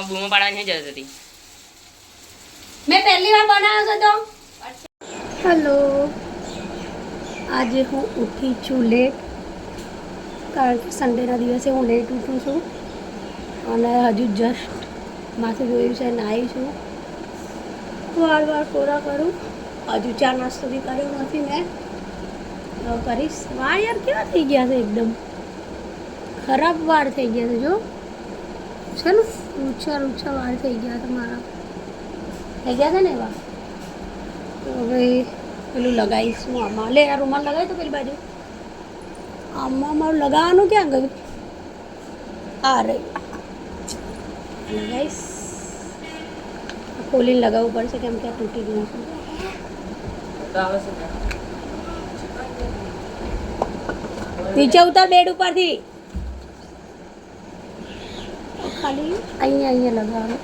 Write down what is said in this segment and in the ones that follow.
બૂમો પાડવાની જરૂર હતી. મેં પહેલી વાર બનાવ્યો હતો. હેલો, આજે હું ઉઠી છું લેટ, કારણ કે સન્ડેના દિવસે હું લેટ ઉઠું છું અને હજુ જસ્ટ માથું ધોયું છે, નાહી છું, વાર કોરા કરું. હજુ ચા નાસ્તો બી કર્યો નથી મેં, કરીશ. વાળ યાર કેવા થઈ ગયા છે, એકદમ ખરાબ વાળ થઈ ગયા છે. જો છે ને, ઊંચા વાળ થઈ ગયા છે મારા, થઈ ગયા છે ને એવા. તો હવે પેલું લગાવીશ હું આમાં. લે, આ રૂમાલ લગાવી તો પેલી બાજુ. આમાં મારું લગાવવાનું ક્યાં ગયું? આ રહી, લગાવીશ. ખોલીને લગાવવું પડશે કેમ કે આ તૂટી ગયું છે. નીચે ઉતાર બેડ ઉપરથી. ખાલી અહીંયા લગાવવાનું.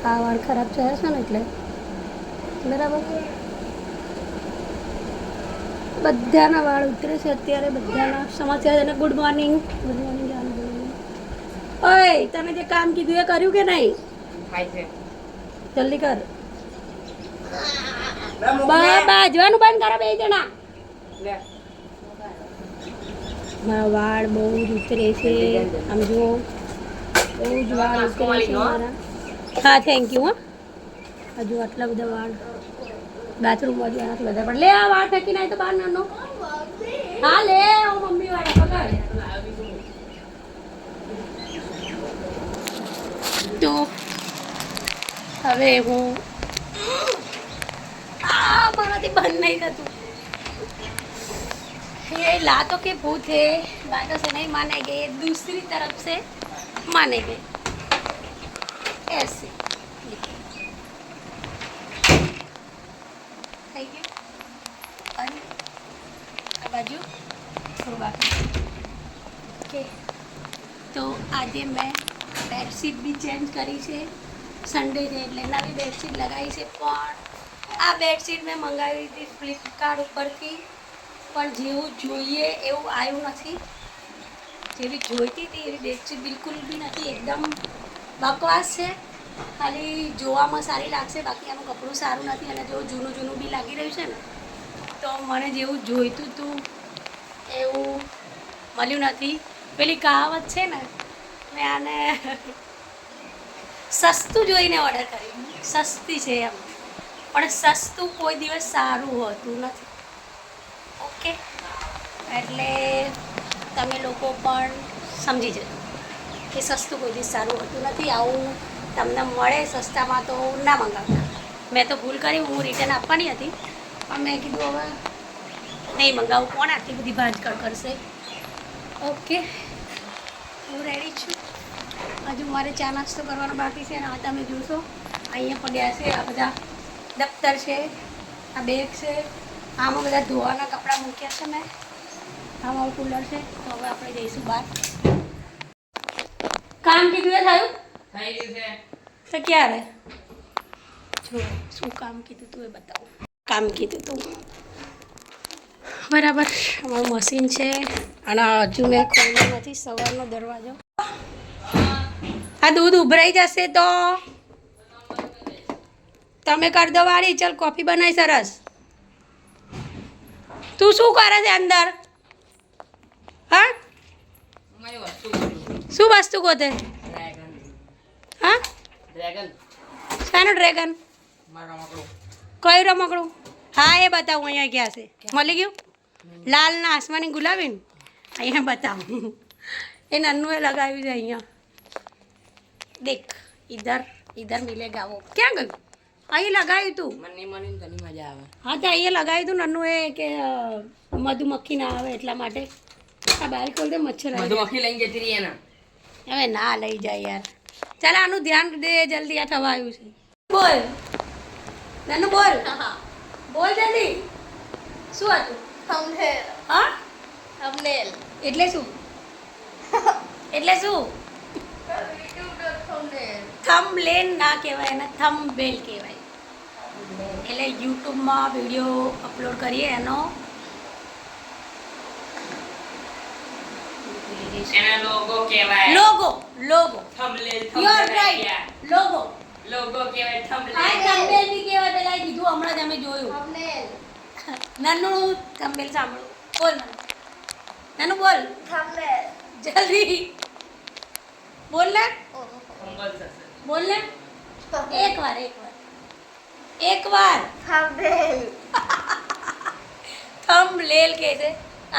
આ વાળ ખરાબ થયા છે ને એટલે. બરાબર, બધાના વાળ ઉતરે છે અત્યારે, બધાના સમાચાર. અને ગુડ મોર્નિંગ ઓય, તને જે કામ કીધું એ કર્યું કે નહીં? જલ્દી કર. બાજવાનું બંધ કરો બે જણા. મારા વાળ બહુ જ ઉતરે છે, આમ જુઓ, બહુ જ વાળ ઉતરે છે મારા. હા, થેન્ક યુ. હા, હજુ આટલા બધા વાળ બાથરૂમમાં જ આટલા બધા. પણ લે, આ વાળ ફેંકી નાય તો બહાર નાનો. હા લે, હું મમ્મી વાળા પકડ. તો હવે હું माराती बंद नहीं थતું. ये लातों के भूत है, बातों से नहीं मानेंगे, ये दूसरी तरफ से मानेंगे. ऐसे થઈ ગયું. અને આ બાજુ થોડું બાકી. ઓકે, તો આજે મેં બેડશીટ બી ચેન્જ કરી છે. સન્ડે છે એટલે નવી બેડશીટ લગાવી છે. પણ આ બેડશીટ મેં મંગાવી હતી ફ્લિપકાર્ટ ઉપરથી, પણ જેવું જોઈએ એવું આવ્યું નથી. જેવી જોઈતી હતી એવી બેડશીટ બિલકુલ બી નથી. એકદમ બકવાસ છે. ખાલી જોવામાં સારી લાગશે, બાકી આનું કપડું સારું નથી. અને જો જૂનું બી લાગી રહ્યું છે ને, તો મને જેવું જોઈતું હતું એવું મળ્યું નથી. પેલી કહાવત છે ને, મેં આને સસ્તું જોઈને ઓર્ડર કર્યું. સસ્તી છે એમ, પણ સસ્તું કોઈ દિવસ સારું હોતું નથી. ઓકે, એટલે તમે લોકો પણ સમજી જજો કે સસ્તું કોઈ દિવસ સારું હોતું નથી. આવું તમને મળે સસ્તામાં તો ના મંગાવતા. મેં તો ભૂલ કરી, હું રિટર્ન આપવાની હતી, પણ મેં કીધું હવે નહીં મંગાવું, કોણ આટલી બધી ભાંજકડ કરશે. ઓકે, હું રેડી છું. હજુ મારે ચા નાસ્તો કરવાનો બાકી છે. અને આ તમે જોશો અહીંયા પડ્યા છે આ બધા દફતર છે, આ બેગ છે, આમાં બધા ધોવાના કપડાં મૂક્યા છે મેં. આમાં કુલર છે. તો હવે આપણે જઈશું બહાર. કામ કીધું એ થયું? થઈ ગયું છે. તો ક્યારે? જો શું કામ કીધું તું એ બતાવું. કામ કીધું તું બરાબર. અમારું મશીન છે અને હજુ મેં ખોલ્યું નથી સવારનો દરવાજો. આ દૂધ ઉભરાઈ જશે તો તમે કરી દો વાળી. ચાલ, કોફી બનાવી સરસ. તું શું કરે છે અંદર? હા, શું વસ્તુ ગોતે? હા, ડ્રેગન. શાનું ડ્રેગન? કયું રમકડું? હા, એ બતાવું. અહીંયા ક્યાં છે? મળી ગયું? લાલ ના આસમાની ગુલાબી ને અહીંયા બતાવું. એ નન્નું એ લગાવ્યું છે અહીંયા. દેખ, ઇધર મિલેગા વો. ક્યાં ગયું? અહીં લગાવ્યું તું. મને મળી તને મજા આવે. હા, તો અહીંયા લગાવ્યું તું નન્નું એ, કે મધુમક્ખી ના આવે એટલા માટે. આ બહાર ખોલ દે, મચ્છર આવી. મધુમક્ખી લઈને જતી રહી એના. હવે ના લઈ જાય યાર. ચાલ, આનું ધ્યાન દે જલ્દી. આ થવા આવ્યું છે. બોલ નન્નું, બોલ. બોલ જલ્દી. શું હતું? થંબનેલ. હા, થંબનેલ એટલે શું? એટલે શું? થંબનેલ ના કહેવાય, એને થંબનેલ કહેવાય. એટલે યુટ્યુબમાં વિડીયો અપલોડ કરીએ એનો દઈશું. એના લોગો કહેવાય. Logo logo thumbnail you are right. Logo logo કહેવાય આ થંબનેલ. થંબનેલ બી કહેવાય. પેલા કીધું હમણાં જ અમે જોયું. થંબનેલ. નાનું થંબનેલ સાંભળો. બોલ નાનું બોલ થંબનેલ. જલ્દી બોલ ને થંબલ થશે. બોલ ને એકવાર થંબનેલ. થંબનેલ કહે છે.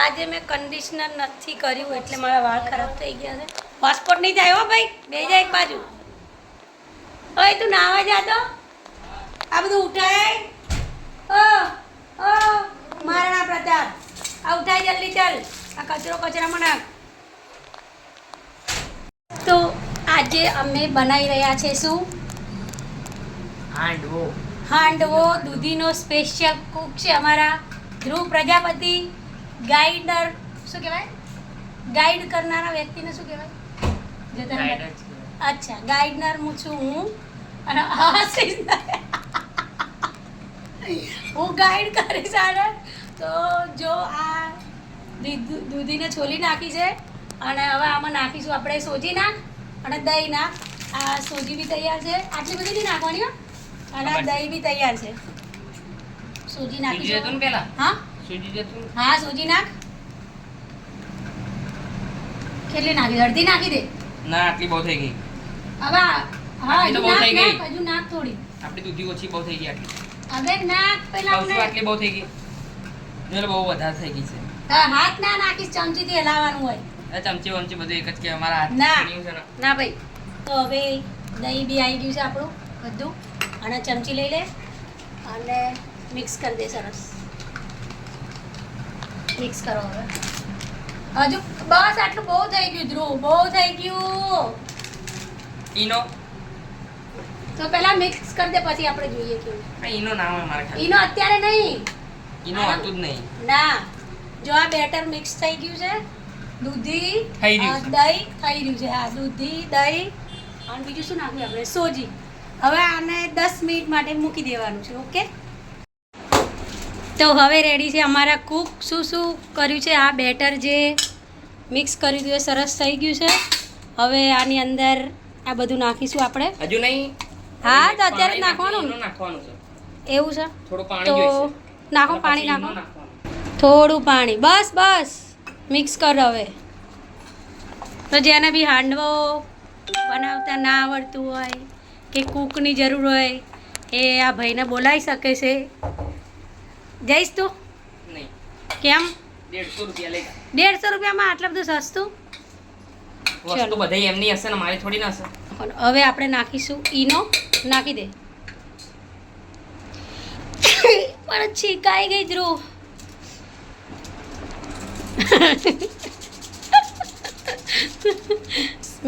આજે મેં કન્ડિશનર નથી કર્યું એટલે મારા વાળ ખરાબ થઈ ગયા છે. પાસપોર્ટ નહીં થાય હો ભાઈ, બે જા એક બાજુ. ઓય તું નાવા જા તો. આ બધું ઉઠાય. મહારાણા પ્રતાપ આ ઉઠાય જલ્દી ચાલ. આ કચરામાં નાખ. તો આજે અમે બનાવી રહ્યા છે શું? હાંડવો. દૂધીનો સ્પેશિયલ કુક છે અમારા ધ્રુવ પ્રજાપતિ. ગાઈડર શું કહેવાય? ગાઈડ કરનારા વ્યક્તિને શું કહેવાય? જે તને અચ્છા ગાઈડર હું છું હું. અને હું ગાઈડ કરીશ આને. તો જો આ દૂધીને છોલી નાખી છે અને હવે આમાં નાખીશું આપણે સોજી નાખ અને દહીં નાખ. આ સોજી બી તૈયાર છે. આટલી બધી નહીં નાખવાની હો. અને દહીં બી તૈયાર છે. સોજી નાખીશું પેલા. હા સુજી જતું. હા સોજી નાખ. કેટલી નાખી? અડધી નાખી દે. ના આટલી બહુ થઈ ગઈ. હવે હા આટલી તો બહુ થઈ ગઈ. હજુ નાખ થોડી. આપણી દૂધી ઓછી બહુ થઈ ગઈ આટલી. હવે નાખ પેલા કહું છું આટલી બહુ થઈ ગઈ. એટલે બહુ વધારે થઈ ગઈ છે. હાથ ના નાખીશ, ચમચીથી હલાવવાનું હોય. આ ચમચી વમચી બધું એક જ કે અમારા હાથ ના. છીણ્યું છે ને. ના ભાઈ. તો હવે દહીં બી આવી ગયું છે આપણું બધું. અને ચમચી લઈ લે અને મિક્સ કરી દે. સરસ મિક્સ કરો. હવે હજુ બસ આટલું બહુ થઈ ગયું ધ્રુવ, બહુ થઈ ગયું. ઈનો. તો પહેલા મિક્સ કરી દે પછી આપણે જોઈએ કેવું. આ ઈનો ના હોય મારા ખ્યાલ. ઈનો અત્યારે નહીં. ઈનો હતું જ નહીં. ના જો આ બેટર મિક્સ થઈ ગયું છે. દૂધી થઈ ગયું છે. દહીં થઈ રહ્યું છે. હા દૂધી દહીં અને બીજું શું નાખ્યું આપણે? સોજી. હવે આને 10 મિનિટ માટે મૂકી દેવાનું છે. ઓકે. તો હવે રેડી છે અમારા કૂક. શું શું કર્યું છે? આ બેટર જે મિક્સ કર્યું હતું એ સરસ થઈ ગયું છે. હવે આની અંદર આ બધું નાખીશું આપણે. હજુ નહીં. હા તો અત્યારે જ નાખવાનું ને. નાખવાનું છે. એવું છે થોડું પાણી તો જોઈશે. નાખો અને પાણી પછી ઈનો નાખો. નાખવાનું. થોડું પાણી બસ બસ મિક્સ કર. હવે તો જેને બી હાંડવો બનાવતા ના આવડતું હોય કે કૂકની જરૂર હોય એ આ ભાઈને બોલાવી શકે છે. જઈશ તું? નહીં. કેમ? 150 રૂપિયા લઈ જા. 150 રૂપિયામાં આટલું બધું સસ્તું? વસ્તુ બધી એમની હશે ને મારી થોડી ના હશે. હવે આપણે નાખીશું ઈનો. નાખી દે. પણ છીકાઈ ગઈ ધ્રુવ.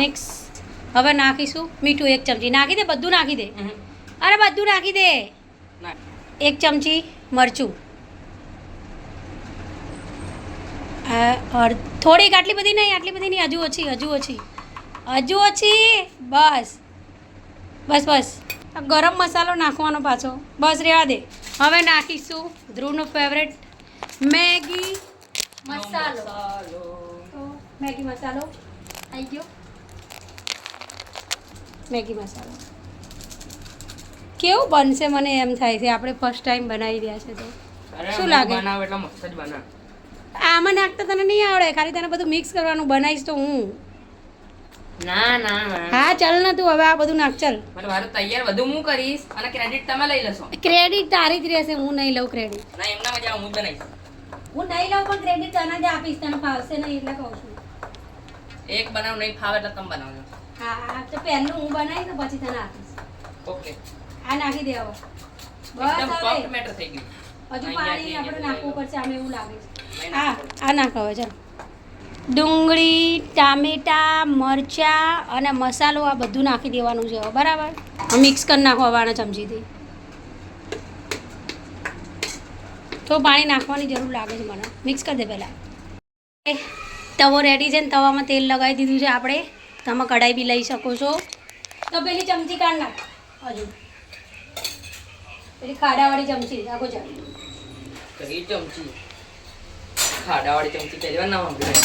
મિક્સ. હવે નાખીશું મીઠું 1 ચમચી. નાખી દે બધું નાખી દે. અરે બધું નાખી દે. ના. 1 ચમચી મરચું. થોડીક. આટલી બધી નહીં, આટલી બધી નહીં. હજુ ઓછી હજુ ઓછી હજુ ઓછી. બસ બસ બસ. ગરમ મસાલો નાખવાનો પાછો. બસ રહેવા દે. હવે નાખીશું ધ્રુવનો ફેવરેટ મેગી મસાલો. તો મેગી મસાલો આવી ગયો. મેગી મસાલો કેવું બનશે મને એમ થાય છે. આપણે ફર્સ્ટ ટાઈમ બનાવી રહ્યા છે તો શું લાગે? બનાવ એટલે મસ્ત જ બનાવ. આમાં નાખતા તને નહીં આવડે. ખાલી તને બધું મિક્સ કરવાનું. બનાવીશ તો હું. ના ના ના. હા ચાલ ને તું હવે આ બધું નાખ. ચાલ મને મારું તૈયાર બધું હું કરીશ અને ક્રેડિટ તમે લઈ લેશો. ક્રેડિટ તારી જ રહેશે. હું નહીં લઉં ક્રેડિટ. ના એમના મજા હું જ બનાવીશ. હું નહીં લઉં પણ ક્રેડિટ તને જ આપીશ. તને ફાવશે નહીં એટલે કહું છું. એક બનાવ નહીં ફાવે એટલે તમે બનાવજો. હા તો પહેલું હું બનાવીશ ને પછી તને આપીશ. ઓકે. આ નાખી દે હવે. બસ એકદમ હવે સોફ્ટ મેટર થઈ ગયું. હજુ પાણી આપણે નાખવું પડશે. આમે એવું લાગે છે. નહીં હા નાખવું. આ નાખ હવે. ચાલ ડુંગળી ટામેટા મરચાં અને મસાલો આ બધું નાખી દેવાનું છે હવે. બરાબર. મિક્સ કરી નાખો હવે આના ચમચીથી. તો પાણી નાખવાની જરૂર લાગે છે મને. મિક્સ કરી દે પહેલાં. તવો રેડી છે ને તવામાં તેલ લગાવી દીધું છે આપણે. તમે કઢાઈ બી લઈ શકો છો. તો પેલી ચમચી કાઢ નાખ. હજુ પેલી ખાડાવાળી ચમચી આખો ચાલ. કઈ ચમચી? ખાડાવાળી ચમચી પહેલી વાર ના વાપરી.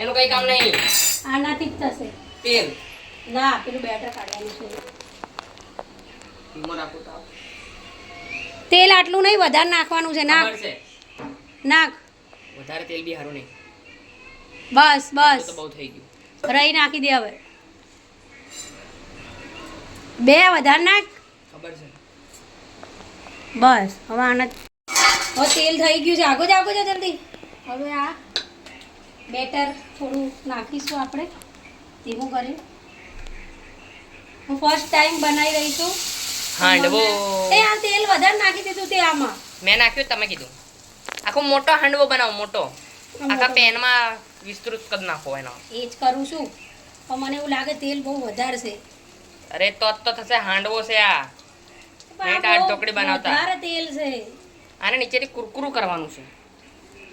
એનું કઈ કામ નહીં. આનાથી જ થશે. તેલ ના પેલું બેટર કાઢવાનું છે. ધીમો રાખો તો તેલ આટલું નહીં, વધારે નાખવાનું છે. નાખ ખબર છે. નાખ. વધારે તેલ બી સારું નહીં. બસ બસ તો બહુ થઈ ગયું. રહી નાખી દે હવે. બે વધારે નાખ. ખબર છે. બસ હવે આના હવે તેલ થઈ ગયું છે. આગો જાગો જા જલ્દી. હવે આ બેટર થોડું નાખીશું આપણે ધીમું કરી. હું ફર્સ્ટ ટાઈમ બનાવી રહી છું. હાંડવો એ આ તેલ વધારે નાખી દીધું તે આમાં. મેં નાખ્યું તમે કીધું. આખો મોટો હાંડવો બનાવો મોટો. આખા પેનમાં વિસ્તૃત કરી નાખો એનો. એ જ કરું છું પણ મને એવું લાગે તેલ બહુ વધારે છે. અરે તો જ તો થશે હાંડવો છે આ. નહીં દાળ ઢોકળી બનાવતા. વધારે તેલ છે. આને નીચેથી કુરકુરું કરવાનું છે.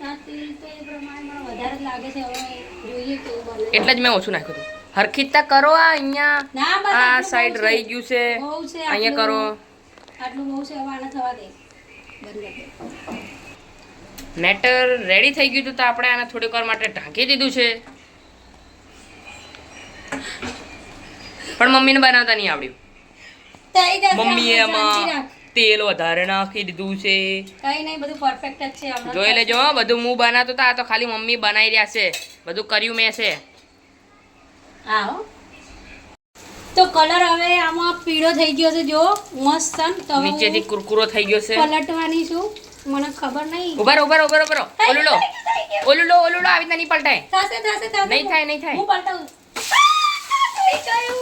આ તેલ તો એ પ્રમાણે મને વધારે જ લાગે છે. હવે જોઈએ કેવું બને. એટલે જ મેં ઓછું નાખ્યું હતું. હરખીતા કરો આ અહીંયા. ના બસ આ આટલું સાઈડ બહુ છે. રહી ગયું છે. બહુ છે અહીંયા કરો. આટલું બહુ છે. હવે આને થવા દે. બંધ કરી દે. મેટર રેડી થઈ ગયું હતું તો આપણે આને થોડીક વાર માટે ઢાંકી દીધું છે. પણ મમ્મીને બનાવતા નહીં આવડ્યું. થઈ જશે. મમ્મીએ આપણે શાંતિ એમાં રાખ. તેલ વધારે નાખી દીધું છે. કઈ નહીં, બધું પરફેક્ટ જ છે હમણાં. જોઈ લેજો હો, બધું હું બનાવતો હતા. આ તો ખાલી મમ્મી બનાવી રહ્યા છે. બધું કર્યું મેં છે. હા હો. તો કલર હવે આમાં પીળો થઈ ગયો છે જો મસ્ત છે ને. તો હવે નીચેથી હું કુરકુરો થઈ ગયો છે. પલટવાની છું. મને ખબર નહીં. ઉભા ઉભા ઉભા ઉભા ઓલું લો ઓલું લો આવી રીતના નહીં પલટાય. થશે થશે થશે. નહીં થાય નહીં થાય. હું પલટાવું. થઈ ગયું.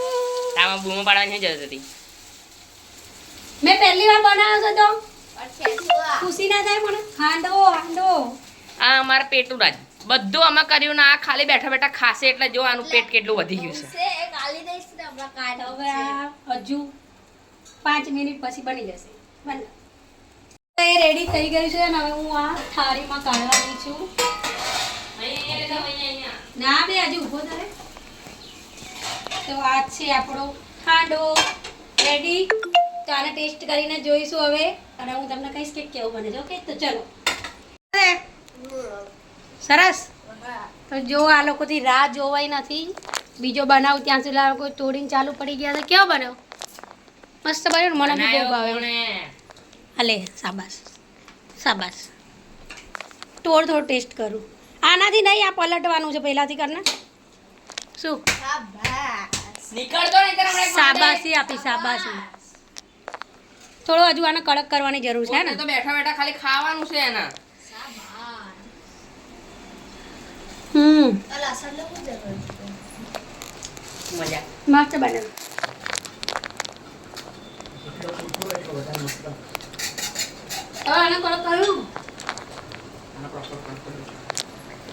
આમાં બૂમો પાડવાની જરૂર હતી. મેં પહેલી વાર બનાવ્યો છે તો અઠ્યાસી ખુશી ના થાય મને. હાંડવો હાંડવો. આ અમારા પેટનું રાજ બધું આમાં કર્યું ને આ ખાલી બેઠા બેઠા ખાશે એટલે જો આનું પેટ કેટલું વધી ગયું છે. છે એક આલી દઈશ ને હમણાં કાઢ હવે આ હજુ 5 મિનિટ પછી બની જશે. બને એ રેડી થઈ ગયું છે અને હવે હું આ થાળીમાં કાઢવાની છું. ના બે હજુ ઊભો થાય. તો આ છે આપણો હાંડવો રેડી. તો આને ટેસ્ટ કરીને જોઈશું હવે અને હું તમને કહીશ કે કેવું બને છે. ઓકે તો ચલો. સરસ. તો જો આ લોકોથી રાહ જોવાય નથી. બીજો બનાવું ત્યાં સુધી આ લોકો તોડીને ચાલુ પડી ગયા છે. કેવો બન્યો? મસ્ત બન્યો ને? મને બી બહુ ભાવે. હાલે શાબાશ શાબાશ. થોડો ટેસ્ટ કરું. આનાથી નહીં, આ પલટવાનું છે પહેલાથી કરને. શું નીકળતો નહીં ત્યારે હમણાં શાબાશી આપી શાબાશી. થોડો હજુ આને કડક કરવાની જરૂર છે ને. તો બેઠા બેઠા ખાલી ખાવાનું છે એના. લસણ નું શું જરૂર મજા. મસ્ત બને. હવે આને કડક કરું.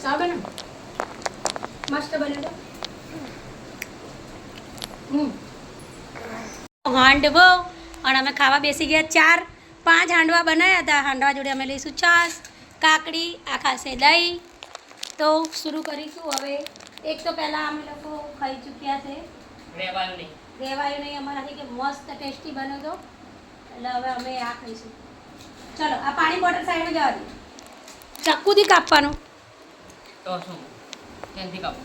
સાવ બને મસ્ત બને તો. હાંડવો અને અમે ખાવા બેસી ગયા. 4-5 હાંડવા બનાવ્યા હતા. હાંડવા જોડે અમે લઈશું છાશ, કાકડી, આ ખાશે દહીં. તો શરૂ કરીશું હવે. એક તો પહેલાં અમે લોકો ખાઈ ચૂક્યા છે. રહેવાનું નહીં. રેવાયું નહીં અમારાથી કે મસ્ત ટેસ્ટી બન્યો હતો. એટલે હવે અમે આ ખાઈશું. ચલો આ પાણી બોટલ સાઈડમાં જવા દે. ચક્કુથી કાપવાનું. તો શું ત્યાંથી કાપો.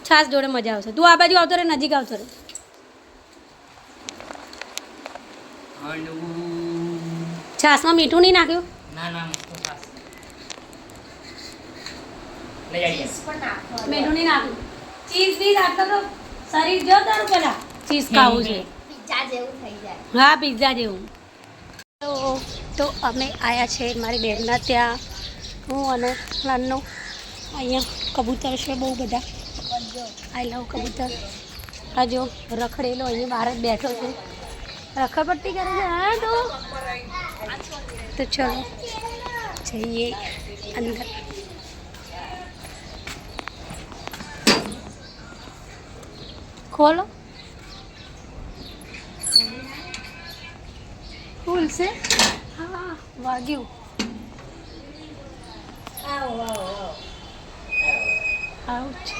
છાશ જોડે મજા આવશે. તું આ બાજુ આવતો રહે, નજીક આવતો રહે. છાશમાં મીઠું નહીં નાખ્યું? ના ના તો ખાસ લઈ આવીએ. પણ નાખવાનું મીઠું નહીં નાખ્યું. ચીઝ બી નાખતો તો શરીર જો તારું પેલા ચીઝ ખાવું છે. પિઝા જેવું થઈ જાય. હા પિઝા જેવું. તો અમે આવ્યા છે મારી બહેનના ત્યાં. હું અને નાનો અહીંયા કબૂતર છે બહુ બધા. આઈ લવ કબૂતર. આ જો રખડેલો અહીંયા બહાર જ બેઠો છે. રખડપટ્ટી કરે છે. હા તો ચલો જઈએ અંદર. ખોલો. ફૂલ છે. હા વાગ્યું. આવું છે.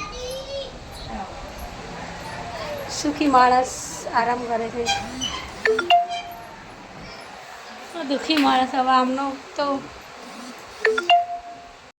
સુખી માણસ આરામ કરે છે. દુઃખી માણસ હવે આમનો તો